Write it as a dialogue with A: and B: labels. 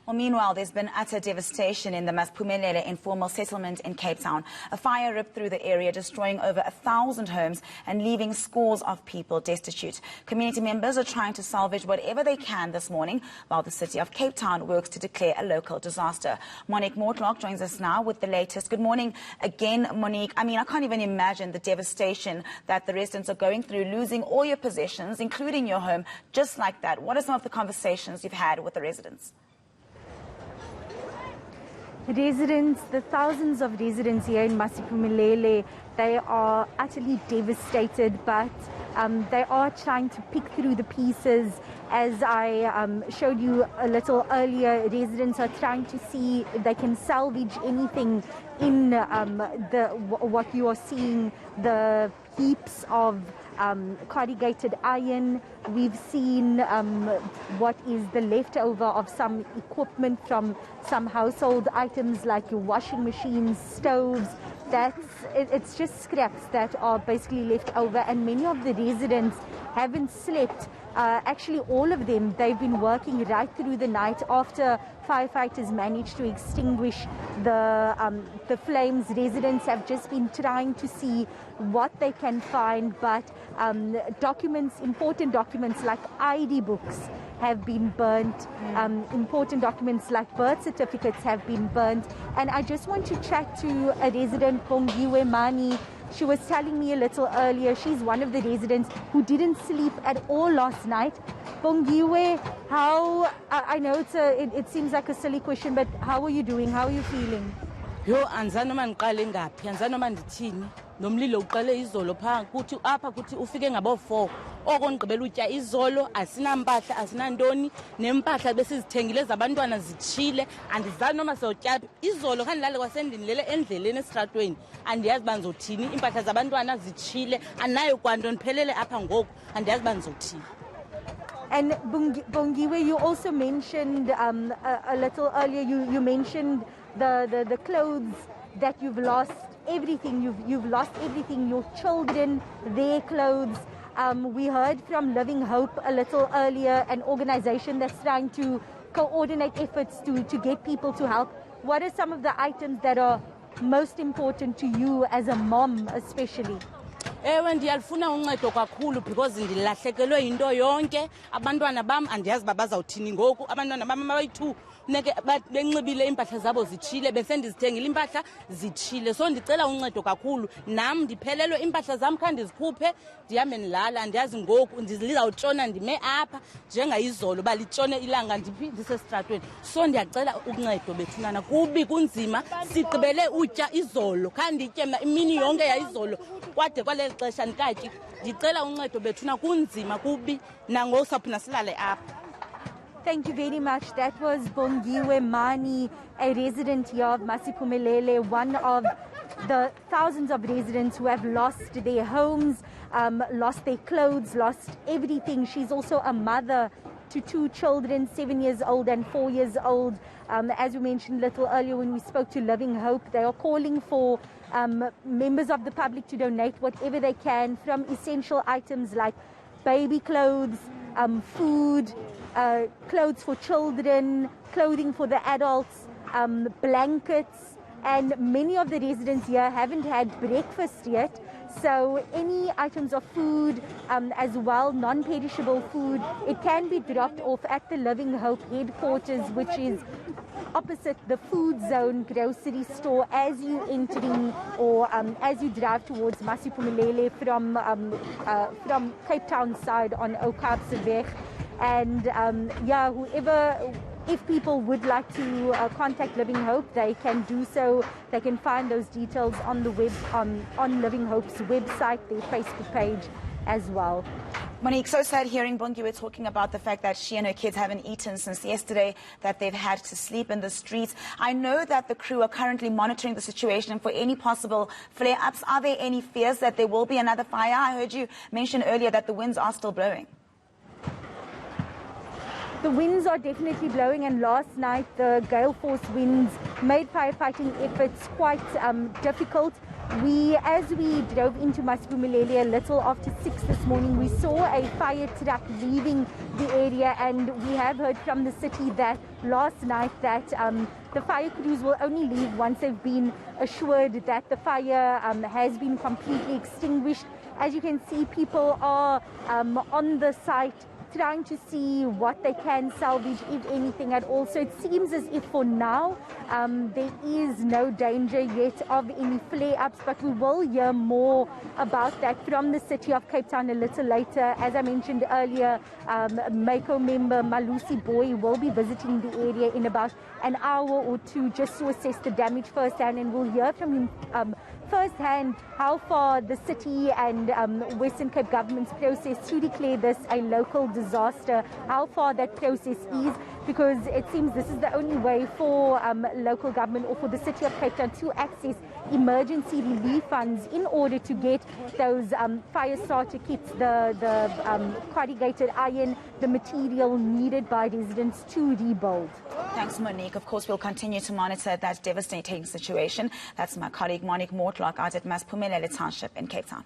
A: Well, meanwhile, there's been utter devastation in the Masiphumelele informal settlement in Cape Town. A fire ripped through the area, destroying over 1,000 homes and leaving scores of people destitute. Community members are trying to salvage whatever they can this morning, while the city of Cape Town works to declare a local disaster. Monique Mortlock joins us now with the latest. Good morning again, Monique. I can't even imagine the devastation that the residents are going through, losing all your possessions, including your home, just like that. What are some of the conversations you've had with the residents?
B: The thousands of residents here in Masiphumelele, they are utterly devastated, but they are trying to pick through the pieces. As I showed you a little earlier, residents are trying to see if they can salvage anything in what you are seeing, the heaps of corrugated iron. We've seen what is the leftover of some equipment from some household items like your washing machines, stoves. It's just scraps that are basically left over, and many of the residents haven't slept. Actually, all of them, they've been working right through the night after firefighters managed to extinguish the flames. Residents have just been trying to see what they can find, but important documents like ID books have been burnt. Important documents like birth certificates have been burnt. And I just want to chat to a resident, Bongiwe Mani. She was telling me a little earlier, she's one of the residents who didn't sleep at all last night. Bongiwe, I know it seems like a silly question, but how are you doing? How are you feeling?
C: Yo, anzana mangiqale ngaphi, anzana mandithini. Nomlilo uqale izolo pha kuthi apha kuthi ufike ngabo 4 okongqibela utya izolo asinampahla asinantoni nempahla besizithengile zabantwana zitshile andizazi noma sewutya izolo khandilale kwasendini lele endleleni esitratweni andiyazi banzothini impahla zabantwana zitshile anayo kwanto ndiphelele apha ngoku andiyazi banzothini.
B: And Bongiwe, you also mentioned a little earlier, you mentioned the clothes that you've lost. Everything, you've lost everything, your children, their clothes. We heard from Living Hope a little earlier, an organization that's trying to coordinate efforts to get people to help. What are some of the items that are most important to you as a mom especially?
C: Ewe ndiyalifuna uncedo kakhulu because ndilahlekelwe into yonke abantwana bam andiyazi babazawuthini ngoku abantwana bam abayi2 neke benxibile impahla zabo zitshile besendizithengile impahla zitshile so ndicela uncedo kakhulu nam ndiphelelwe impahla zam kha ndizikhuphe ndihambe ndilala andiyazi ngoku ndizawutshona ndime apha njengayizolo balitshone ilanga ndisestratweni so ndiyacela uncedo bethunana kubi kunzima sigqibele utya izolo kha nditye imini yonke yayizolo kwade kwale xesha ndikatyi ndicela uncedo bethuna kunzima kubi nangosapho nasilale apha.
B: Thank you very much. That was Bongiwe Mani, a resident here of Masiphumelele, one of the thousands of residents who have lost their homes, lost their clothes, lost everything. She's also a mother to 2 children, 7 years old and 4 years old. As we mentioned a little earlier when we spoke to Living Hope, they are calling for members of the public to donate whatever they can, from essential items like baby clothes, food, clothes for children, clothing for the adults, blankets, and many of the residents here haven't had breakfast yet. So any items of food as well, non-perishable food, it can be dropped off at the Living Hope headquarters, which is opposite the food zone grocery store as you entering or as you drive towards Masiphumelele from Cape Town side on Okaapseweg. And if people would like to contact Living Hope, they can do so. They can find those details on the web on Living Hope's website, their Facebook page as well.
A: Monique, so sad hearing Bongiwe talking about the fact that she and her kids haven't eaten since yesterday, that they've had to sleep in the streets. I know that the crew are currently monitoring the situation for any possible flare-ups. Are there any fears that there will be another fire? I heard you mention earlier that the winds are still blowing.
B: The winds are definitely blowing, and last night the gale force winds made firefighting efforts quite difficult. As we drove into Masiphumelele a little after 6 this morning, we saw a fire truck leaving the area, and we have heard from the city that last night that the fire crews will only leave once they've been assured that the fire has been completely extinguished. As you can see, people are on the site trying to see what they can salvage, if anything at all. So it seems as if for now there is no danger yet of any flare-ups, but we will hear more about that from the city of Cape Town a little later. As I mentioned earlier, MACO member Malusi Boy will be visiting the area in about an hour or two just to assess the damage firsthand, and we'll hear from him firsthand how far the city and Western Cape government's process to declare this a local disaster, how far that process is, because it seems this is the only way for local government or for the city of Cape Town to access emergency relief funds in order to get those fire starter kits, the corrugated iron, the material needed by residents to rebuild.
A: Thanks, Monique. Of course, we'll continue to monitor that devastating situation. That's my colleague Monique Mortlock out at Masiphumelele Township in Cape Town.